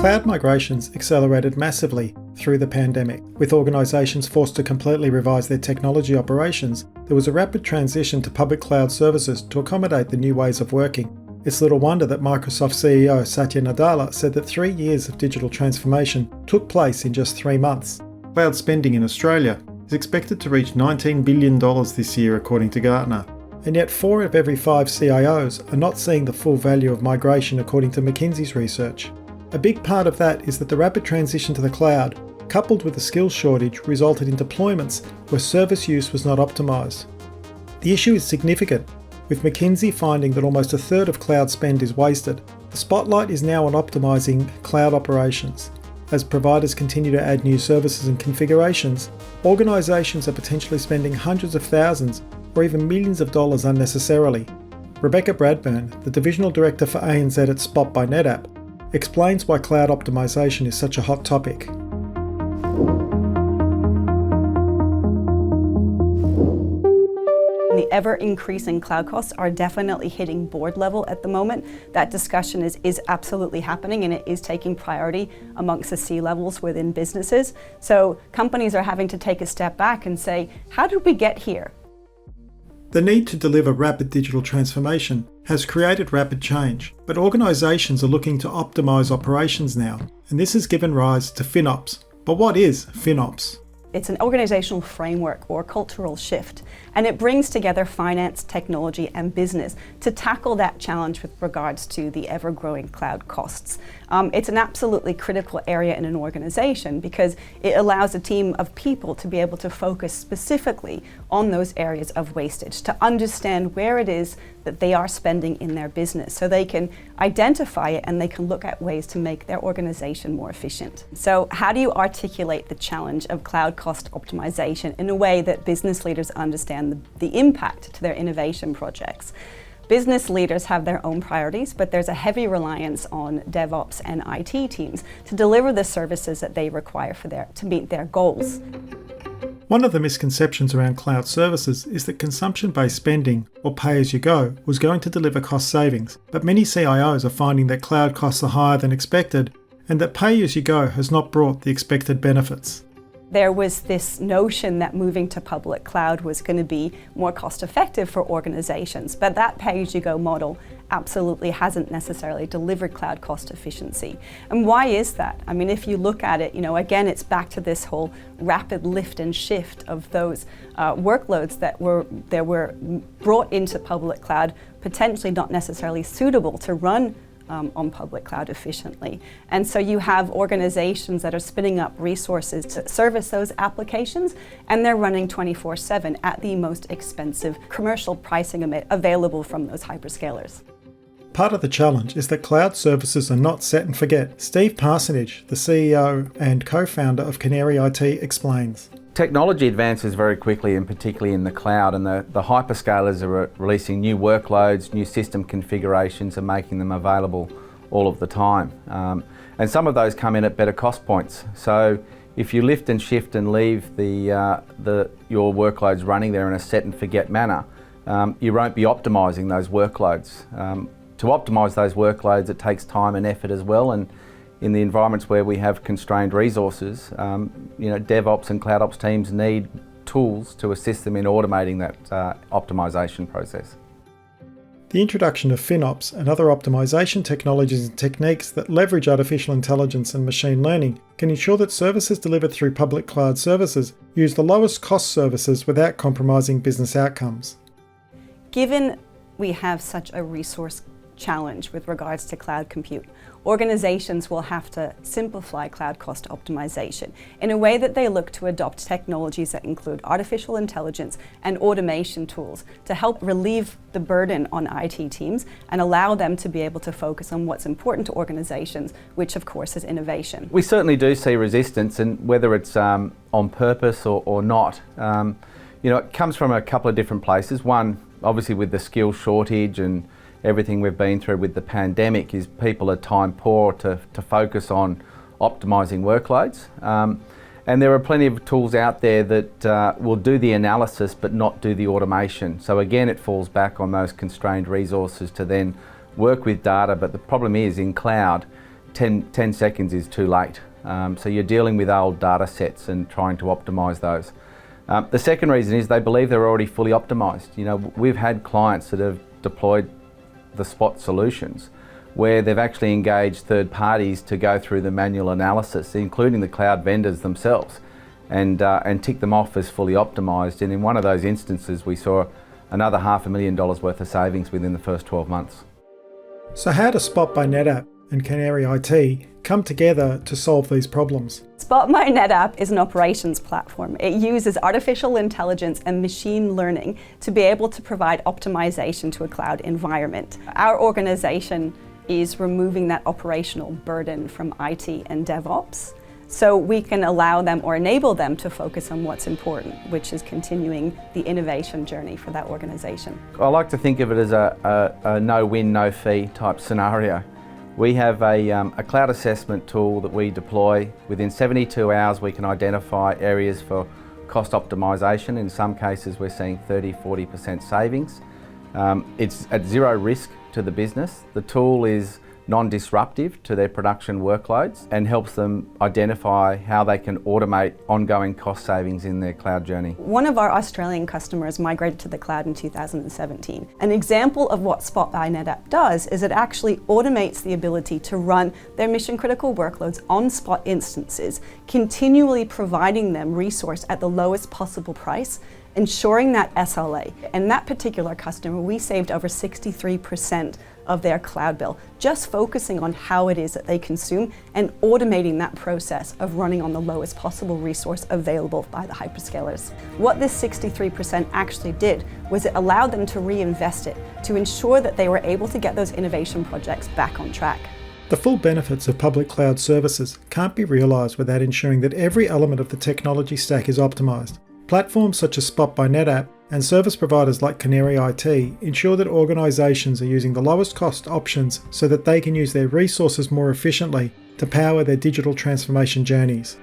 Cloud migrations accelerated massively through the pandemic. With organisations forced to completely revise their technology operations, there was a rapid transition to public cloud services to accommodate the new ways of working. It's little wonder that Microsoft CEO Satya Nadella said that 3 years of digital transformation took place in just 3 months. Cloud spending in Australia is expected to reach $19 billion this year, according to Gartner. And yet 4 of every 5 CIOs are not seeing the full value of migration, according to McKinsey's research. A big part of that is that the rapid transition to the cloud, coupled with the skills shortage, resulted in deployments where service use was not optimised. The issue is significant, with McKinsey finding that almost a third of cloud spend is wasted. The spotlight is now on optimising cloud operations. As providers continue to add new services and configurations, organisations are potentially spending hundreds of thousands or even millions of dollars unnecessarily. Rebecca Bradburne, the Divisional Director for ANZ at Spot by NetApp, explains why cloud optimisation is such a hot topic. The ever-increasing cloud costs are definitely hitting board level at the moment. That discussion is absolutely happening, and it is taking priority amongst the C-levels within businesses. So companies are having to take a step back and say, how did we get here? The need to deliver rapid digital transformation has created rapid change, but organisations are looking to optimise operations now, and this has given rise to FinOps. But what is FinOps? It's an organizational framework or cultural shift, and it brings together finance, technology, and business to tackle that challenge with regards to the ever-growing cloud costs. It's an absolutely critical area in an organization because it allows a team of people to be able to focus specifically on those areas of wastage, to understand where it is that they are spending in their business so they can identify it and they can look at ways to make their organization more efficient. So how do you articulate the challenge of cloud cost optimization in a way that business leaders understand the impact to their innovation projects? Business leaders have their own priorities, but there's a heavy reliance on DevOps and IT teams to deliver the services that they require to meet their goals. One of the misconceptions around cloud services is that consumption-based spending, or pay-as-you-go, was going to deliver cost savings, but many CIOs are finding that cloud costs are higher than expected and that pay-as-you-go has not brought the expected benefits. There was this notion that moving to public cloud was going to be more cost effective for organizations, but that pay-as-you-go model absolutely hasn't necessarily delivered cloud cost efficiency. And why is that? I mean, if you look at it, again, it's back to this whole rapid lift and shift of those workloads that were brought into public cloud, potentially not necessarily suitable to run on public cloud efficiently. And so you have organizations that are spinning up resources to service those applications, and they're running 24/7 at the most expensive commercial pricing available from those hyperscalers. Part of the challenge is that cloud services are not set and forget. Steve Parsonage, the CEO and co-founder of Canary IT, explains. Technology advances very quickly, and particularly in the cloud, and the hyperscalers are releasing new workloads, new system configurations, and making them available all of the time. And some of those come in at better cost points. So if you lift and shift and leave your workloads running there in a set and forget manner, you won't be optimising those workloads. To optimise those workloads, it takes time and effort as well. And in the environments where we have constrained resources, DevOps and CloudOps teams need tools to assist them in automating that optimization process. The introduction of FinOps and other optimization technologies and techniques that leverage artificial intelligence and machine learning can ensure that services delivered through public cloud services use the lowest cost services without compromising business outcomes. Given we have such a resource challenge with regards to cloud compute, organizations will have to simplify cloud cost optimization in a way that they look to adopt technologies that include artificial intelligence and automation tools to help relieve the burden on IT teams and allow them to be able to focus on what's important to organizations, which of course is innovation. We certainly do see resistance, and whether it's on purpose or not, it comes from a couple of different places. One, obviously with the skill shortage and everything we've been through with the pandemic, is people are time poor to focus on optimising workloads. And there are plenty of tools out there that will do the analysis but not do the automation. So again, it falls back on those constrained resources to then work with data. But the problem is, in cloud, 10 seconds is too late. So you're dealing with old data sets and trying to optimise those. The second reason is they believe they're already fully optimised. You know, we've had clients that have deployed the Spot solutions where they've actually engaged third parties to go through the manual analysis, including the cloud vendors themselves, and tick them off as fully optimised. And in one of those instances, we saw another $500,000 worth of savings within the first 12 months. So how do Spot by NetApp and Canary IT come together to solve these problems? Spot by NetApp is an operations platform. It uses artificial intelligence and machine learning to be able to provide optimization to a cloud environment. Our organization is removing that operational burden from IT and DevOps, so we can allow them or enable them to focus on what's important, which is continuing the innovation journey for that organization. I like to think of it as a no-win, no-fee type scenario. We have a cloud assessment tool that we deploy. Within 72 hours we can identify areas for cost optimisation. In some cases we're seeing 30-40% savings. It's at zero risk to the business. The tool is non-disruptive to their production workloads and helps them identify how they can automate ongoing cost savings in their cloud journey. One of our Australian customers migrated to the cloud in 2017. An example of what Spot by NetApp does is it actually automates the ability to run their mission-critical workloads on Spot instances, continually providing them resource at the lowest possible price, ensuring that SLA. And that particular customer, we saved over 63% of their cloud bill, just focusing on how it is that they consume and automating that process of running on the lowest possible resource available by the hyperscalers. What this 63% actually did was it allowed them to reinvest it to ensure that they were able to get those innovation projects back on track. The full benefits of public cloud services can't be realised without ensuring that every element of the technology stack is optimised. Platforms such as Spot by NetApp and service providers like Canary IT ensure that organisations are using the lowest cost options so that they can use their resources more efficiently to power their digital transformation journeys.